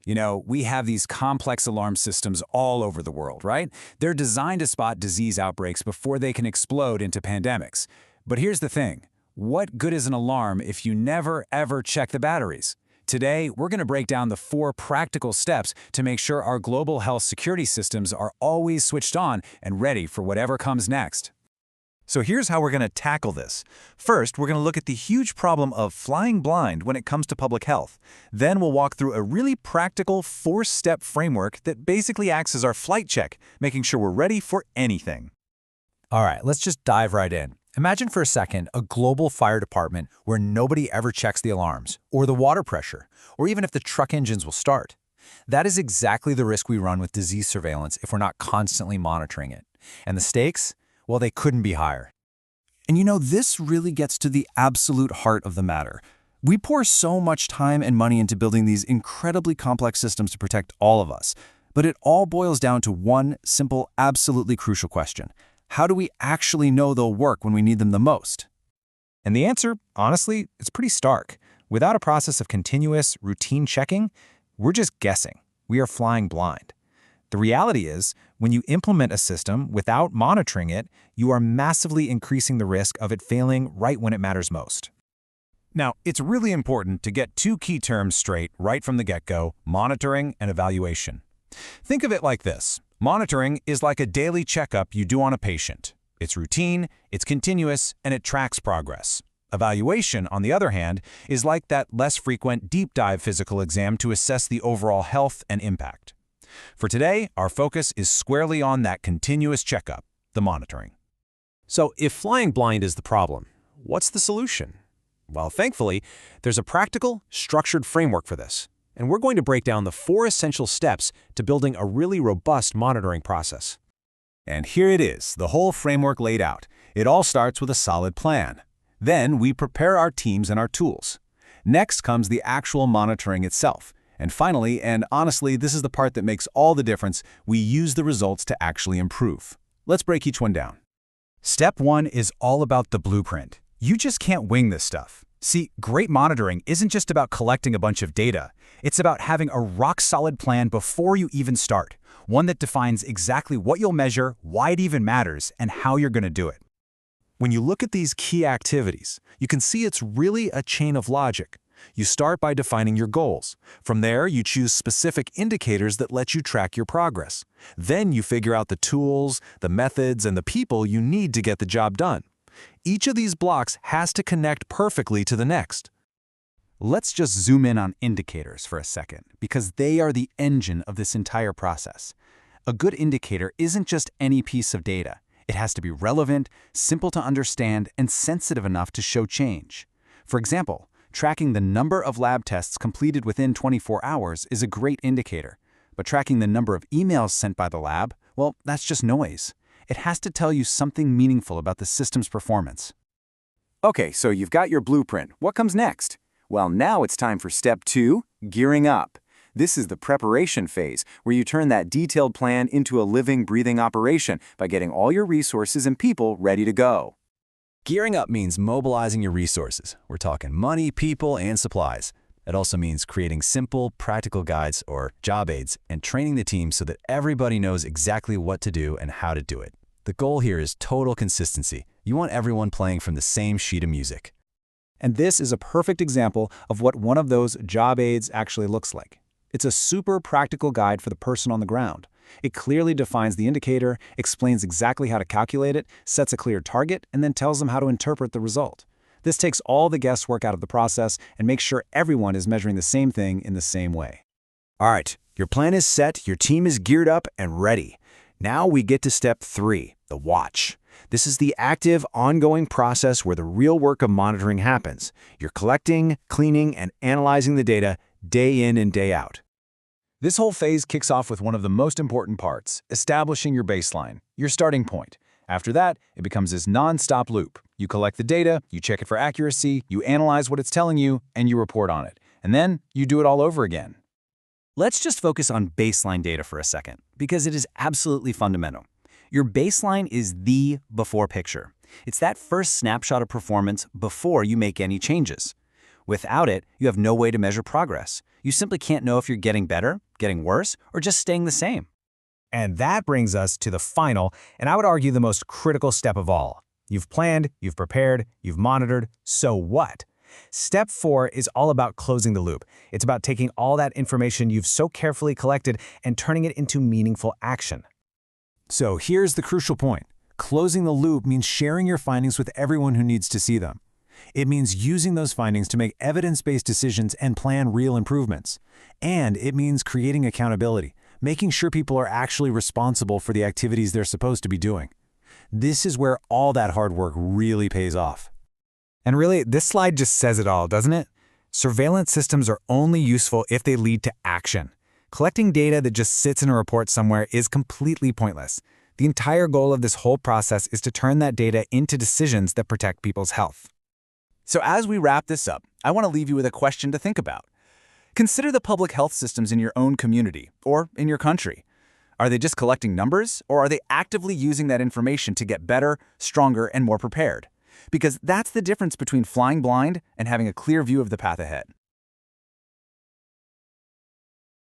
You know, we have these complex alarm systems all over the world, right? They're designed to spot disease outbreaks before they can explode into pandemics. But here's the thing. What good is an alarm if you never, ever check the batteries? Today, we're going to break down the 4 practical steps to make sure our global health security systems are always switched on and ready for whatever comes next. So here's how we're going to tackle this. First, we're going to look at the huge problem of flying blind when it comes to public health. Then we'll walk through a really practical 4-step framework that basically acts as our flight check, making sure we're ready for anything. All right, let's just dive right in. Imagine for a second a global fire department where nobody ever checks the alarms, or the water pressure, or even if the truck engines will start. That is exactly the risk we run with disease surveillance if we're not constantly monitoring it. And the stakes? Well, they couldn't be higher. And you know, this really gets to the absolute heart of the matter. We pour so much time and money into building these incredibly complex systems to protect all of us. But it all boils down to one simple, absolutely crucial question. How do we actually know they'll work when we need them the most? And the answer, honestly, is pretty stark. Without a process of continuous, routine checking, we're just guessing. We are flying blind. The reality is, when you implement a system without monitoring it, you are massively increasing the risk of it failing right when it matters most. Now, it's really important to get 2 key terms straight right from the get-go: monitoring and evaluation. Think of it like this. Monitoring is like a daily checkup you do on a patient. It's routine, it's continuous, and it tracks progress. Evaluation, on the other hand, is like that less frequent deep dive physical exam to assess the overall health and impact. For today, our focus is squarely on that continuous checkup, the monitoring. So if flying blind is the problem, what's the solution? Well, thankfully, there's a practical, structured framework for this. And we're going to break down the 4 essential steps to building a really robust monitoring process. And here it is, the whole framework laid out. It all starts with a solid plan. Then we prepare our teams and our tools. Next comes the actual monitoring itself. And finally, and honestly, this is the part that makes all the difference, we use the results to actually improve. Let's break each one down. Step 1 is all about the blueprint. You just can't wing this stuff. See, great monitoring isn't just about collecting a bunch of data. It's about having a rock-solid plan before you even start, one that defines exactly what you'll measure, why it even matters, and how you're going to do it. When you look at these key activities, you can see it's really a chain of logic. You start by defining your goals. From there, you choose specific indicators that let you track your progress. Then you figure out the tools, the methods, and the people you need to get the job done. Each of these blocks has to connect perfectly to the next. Let's just zoom in on indicators for a second, because they are the engine of this entire process. A good indicator isn't just any piece of data. It has to be relevant, simple to understand, and sensitive enough to show change. For example, tracking the number of lab tests completed within 24 hours is a great indicator. But tracking the number of emails sent by the lab, well, that's just noise. It has to tell you something meaningful about the system's performance. Okay, so you've got your blueprint. What comes next? Well, now it's time for step 2, gearing up. This is the preparation phase, where you turn that detailed plan into a living, breathing operation by getting all your resources and people ready to go. Gearing up means mobilizing your resources. We're talking money, people, and supplies. It also means creating simple, practical guides or job aids and training the team so that everybody knows exactly what to do and how to do it. The goal here is total consistency. You want everyone playing from the same sheet of music. And this is a perfect example of what one of those job aids actually looks like. It's a super practical guide for the person on the ground. It clearly defines the indicator, explains exactly how to calculate it, sets a clear target, and then tells them how to interpret the result. This takes all the guesswork out of the process and makes sure everyone is measuring the same thing in the same way. All right, your plan is set, your team is geared up and ready. Now we get to step 3, the watch. This is the active, ongoing process where the real work of monitoring happens. You're collecting, cleaning, and analyzing the data day in and day out. This whole phase kicks off with one of the most important parts, establishing your baseline, your starting point. After that, it becomes this non-stop loop. You collect the data, you check it for accuracy, you analyze what it's telling you, and you report on it. And then you do it all over again. Let's just focus on baseline data for a second, because it is absolutely fundamental. Your baseline is the before picture. It's that first snapshot of performance before you make any changes. Without it, you have no way to measure progress. You simply can't know if you're getting better, getting worse, or just staying the same. And that brings us to the final, and I would argue the most critical step of all. You've planned, you've prepared, you've monitored, so what? Step 4 is all about closing the loop. It's about taking all that information you've so carefully collected and turning it into meaningful action. So here's the crucial point. Closing the loop means sharing your findings with everyone who needs to see them. It means using those findings to make evidence-based decisions and plan real improvements. And it means creating accountability, making sure people are actually responsible for the activities they're supposed to be doing. This is where all that hard work really pays off. And really, this slide just says it all, doesn't it? Surveillance systems are only useful if they lead to action. Collecting data that just sits in a report somewhere is completely pointless. The entire goal of this whole process is to turn that data into decisions that protect people's health. So as we wrap this up, I want to leave you with a question to think about. Consider the public health systems in your own community or in your country. Are they just collecting numbers, or are they actively using that information to get better, stronger, and more prepared? Because that's the difference between flying blind and having a clear view of the path ahead.